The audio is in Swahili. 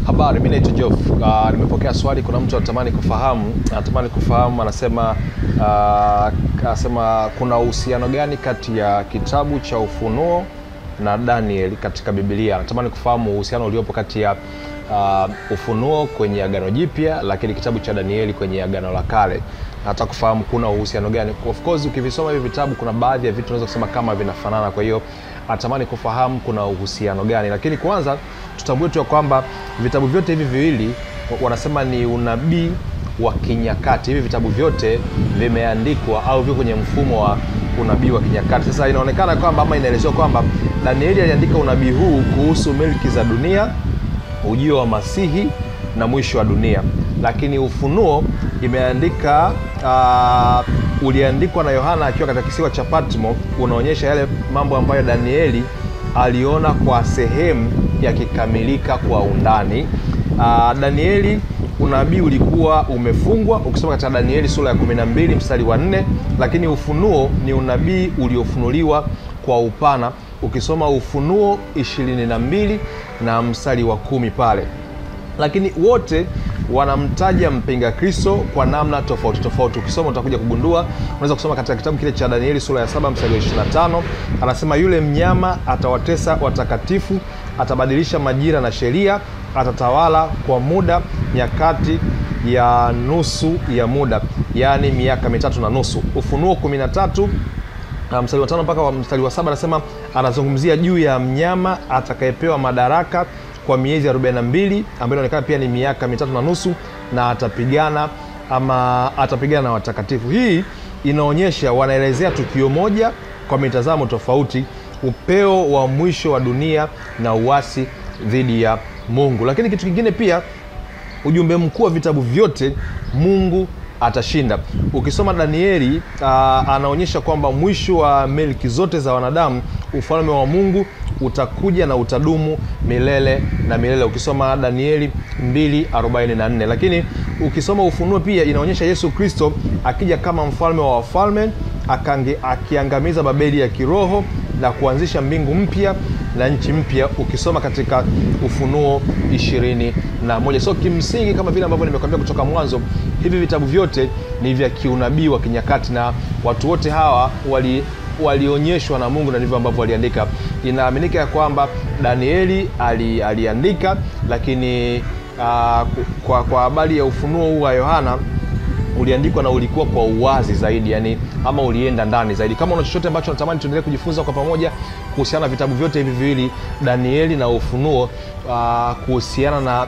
Habari, mimi naitwa Jof. Nimepokea swali, kuna mtu anatamani kufahamu anasema kuna uhusiano gani kati ya kitabu cha Ufunuo na Danieli katika Biblia. Anatamani kufahamu uhusiano uliopo kati ya Ufunuo kwenye Agano Jipya, lakini kitabu cha Danieli kwenye Agano la Kale. Nataka kufahamu kuna uhusiano gani. Of course ukivisoma hivi vitabu kuna baadhi ya vitu unaweza kusema kama vinafanana, kwa hiyo anatamani kufahamu kuna uhusiano gani. Lakini kwanza tutambue tu kwamba vitabu vyote hivi viwili wanasema ni unabii wa kinyakati. Hivi vitabu vyote vimeandikwa au viko kwenye mfumo wa unabii wa kinyakati. Sasa inaonekana kwamba ama inaelezewa kwamba Danieli aliandika unabii huu kuhusu milki za dunia, ujio wa Masihi na mwisho wa dunia. Lakini Ufunuo imeandika uliandikwa na Yohana akiwa katika kisiwa cha Patmo, unaonyesha yale mambo ambayo Danieli aliona kwa sehemu yakikamilika kwa undani. Danieli unabii ulikuwa umefungwa ukisoma katika Danieli sura ya 12 mstari wa 4, lakini Ufunuo ni unabii uliofunuliwa kwa upana ukisoma Ufunuo 22 na mstari wa 10 pale. Lakini wote wanamtaja mpinga Kristo kwa namna tofauti tofauti. Ukisoma utakuja kugundua, unaweza kusoma katika kitabu kile cha Danieli sura ya 7 mstari wa 25, anasema yule mnyama atawatesa watakatifu, atabadilisha majira na sheria, atatawala kwa muda nyakati ya nusu ya muda, yani miaka 3.5. Ufunuo 13 mstari wa 5 mpaka mstari wa 7 anasema anazungumzia juu ya mnyama atakayepewa madaraka kwa miezi 42 ambayo inaonekana pia ni miaka 3.5, na atapigana na watakatifu. Hii inaonyesha wanaelezea tukio moja kwa mitazamo tofauti, upeo wa mwisho wa dunia na uasi dhidi ya Mungu. Lakini kitu kingine pia, ujumbe mkuu wa vitabu vyote, Mungu atashinda. Ukisoma Danieli anaonyesha kwamba mwisho wa milki zote za wanadamu, ufalme wa Mungu utakuja na utadumu milele na milele. Ukisoma Danieli 2:44. Lakini ukisoma Ufunuo pia inaonyesha Yesu Kristo akija kama mfalme wa wafalme, akiangamiza Babeli ya kiroho na kuanzisha mbingu mpya na nchi mpya, ukisoma katika Ufunuo 21. So kimsingi, kama vile ambavyo nimekwambia kutoka mwanzo, hivi vitabu vyote ni vya kiunabii wa kinyakati, na watu wote hawa walionyeshwa na Mungu na ndivyo ambavyo waliandika. Inaaminika ya kwamba Danieli aliandika, lakini kwa habari ya ufunuo huu wa Yohana uliandikwa na ulikuwa kwa uwazi zaidi, yani ama ulienda ndani zaidi. Kama una chochote ambacho natamani tuendelee kujifunza kwa pamoja kuhusiana na vitabu vyote hivi viwili, Danieli na Ufunuo, kuhusiana na